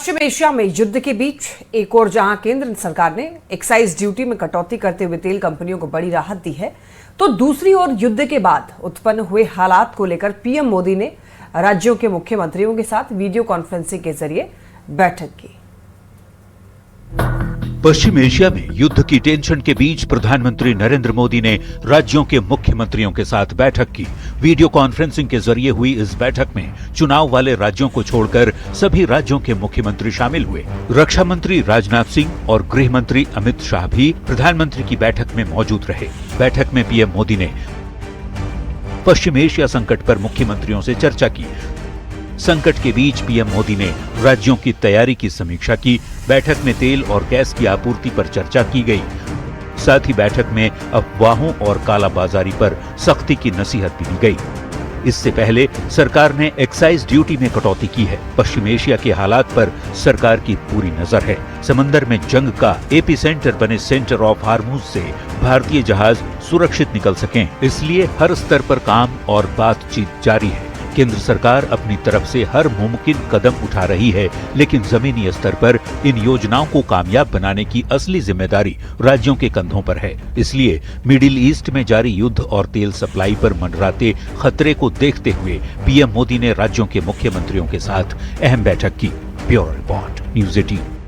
पश्चिम Asia में युद्ध के बीच एक और जहां केंद्र सरकार ने एक्साइज ड्यूटी में कटौती करते हुए तेल कंपनियों को बड़ी राहत दी है, तो दूसरी ओर युद्ध के बाद उत्पन्न हुए हालात को लेकर पीएम मोदी ने राज्यों के मुख्यमंत्रियों के साथ वीडियो कॉन्फ्रेंसिंग के जरिए बैठक की। पश्चिम एशिया में युद्ध की टेंशन के बीच प्रधानमंत्री नरेंद्र मोदी ने राज्यों के मुख्यमंत्रियों के साथ बैठक की। वीडियो कॉन्फ्रेंसिंग के जरिए हुई इस बैठक में चुनाव वाले राज्यों को छोड़कर सभी राज्यों के मुख्यमंत्री शामिल हुए। रक्षा मंत्री राजनाथ सिंह और गृह मंत्री अमित शाह भी प्रधानमंत्री की बैठक में मौजूद रहे। बैठक में पीएम मोदी ने पश्चिम एशिया संकट पर मुख्यमंत्रियों से चर्चा की। संकट के बीच पीएम मोदी ने राज्यों की तैयारी की समीक्षा की। बैठक में तेल और गैस की आपूर्ति पर चर्चा की गई। साथ ही बैठक में अफवाहों और कालाबाजारी पर सख्ती की नसीहत भी दी गई। इससे पहले सरकार ने एक्साइज ड्यूटी में कटौती की है। पश्चिम एशिया के हालात पर सरकार की पूरी नजर है। समंदर में जंग का एपिसेंटर बने सेंटर ऑफ हार्मूज से भारतीय जहाज सुरक्षित निकल सकें, इसलिए हर स्तर पर काम और बातचीत जारी है। केंद्र सरकार अपनी तरफ से हर मुमकिन कदम उठा रही है, लेकिन जमीनी स्तर पर इन योजनाओं को कामयाब बनाने की असली जिम्मेदारी राज्यों के कंधों पर है। इसलिए मिडिल ईस्ट में जारी युद्ध और तेल सप्लाई पर मंडराते खतरे को देखते हुए पीएम मोदी ने राज्यों के मुख्यमंत्रियों के साथ अहम बैठक की। Bureau report, news 18।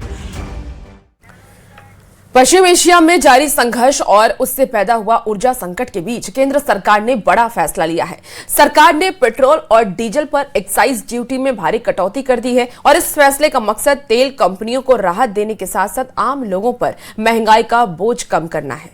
पश्चिम एशिया में जारी संघर्ष और उससे पैदा हुआ ऊर्जा संकट के बीच केंद्र सरकार ने बड़ा फैसला लिया है। सरकार ने पेट्रोल और डीजल पर एक्साइज ड्यूटी में भारी कटौती कर दी है और इस फैसले का मकसद तेल कंपनियों को राहत देने के साथ साथ आम लोगों पर महंगाई का बोझ कम करना है।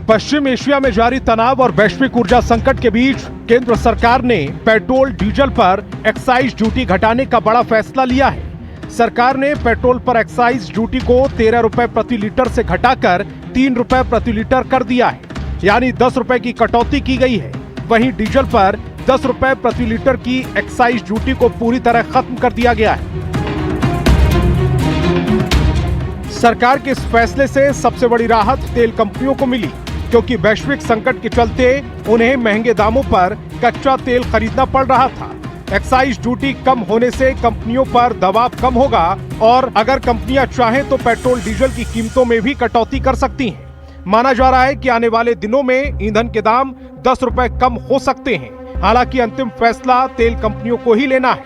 पश्चिम एशिया में जारी तनाव और वैश्विक ऊर्जा संकट के बीच केंद्र सरकार ने पेट्रोल डीजल पर एक्साइज ड्यूटी घटाने का बड़ा फैसला लिया है। सरकार ने पेट्रोल पर एक्साइज ड्यूटी को 13 रुपए प्रति लीटर से घटाकर 3 रुपए प्रति लीटर कर दिया है, यानी 10 रुपए की कटौती की गई है। वहीं डीजल पर 10 रुपए प्रति लीटर की एक्साइज ड्यूटी को पूरी तरह खत्म कर दिया गया है। सरकार के इस फैसले से सबसे बड़ी राहत तेल कंपनियों को मिली, क्योंकि वैश्विक संकट के चलते उन्हें महंगे दामों पर कच्चा तेल खरीदना पड़ रहा था। एक्साइज ड्यूटी कम होने से कंपनियों पर दबाव कम होगा और अगर कंपनियां चाहें तो पेट्रोल डीजल की कीमतों में भी कटौती कर सकती हैं। माना जा रहा है कि आने वाले दिनों में ईंधन के दाम 10 रुपए कम हो सकते हैं। हालांकि अंतिम फैसला तेल कंपनियों को ही लेना है।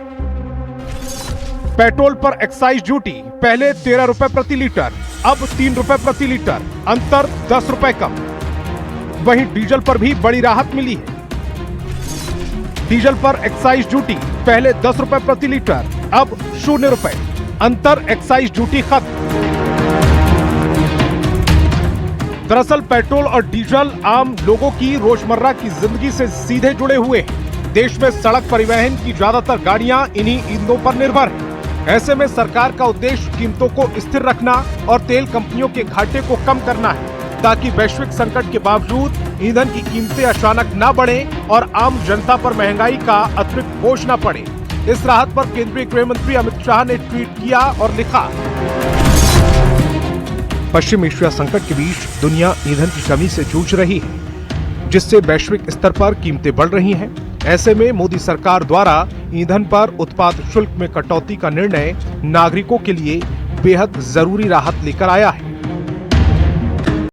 पेट्रोल पर एक्साइज ड्यूटी पहले 13 रुपए प्रति लीटर, अब 3 रुपए प्रति लीटर, अंतर 10 रुपए कम। वहीं डीजल पर भी बड़ी राहत मिली है। डीजल पर एक्साइज ड्यूटी पहले 10 रुपए प्रति लीटर, अब 0 रुपए, अंतर एक्साइज ड्यूटी खत्म। दरअसल पेट्रोल और डीजल आम लोगों की रोजमर्रा की जिंदगी से सीधे जुड़े हुए हैं। देश में सड़क परिवहन की ज्यादातर गाड़ियां इन्हीं ईंधनों पर निर्भर हैं। ऐसे में सरकार का उद्देश्य कीमतों को स्थिर रखना और तेल कंपनियों के घाटे को कम करना है, ताकि वैश्विक संकट के बावजूद ईंधन की कीमतें अचानक न बढ़ें और आम जनता पर महंगाई का अतिरिक्त बोझ न पड़े। इस राहत पर केंद्रीय गृह मंत्री अमित शाह ने ट्वीट किया और लिखा, पश्चिम एशिया संकट के बीच दुनिया ईंधन की कमी से जूझ रही है, जिससे वैश्विक स्तर पर कीमतें बढ़ रही हैं। ऐसे में मोदी सरकार द्वारा ईंधन पर उत्पाद शुल्क में कटौती का निर्णय नागरिकों के लिए बेहद जरूरी राहत लेकर आया है।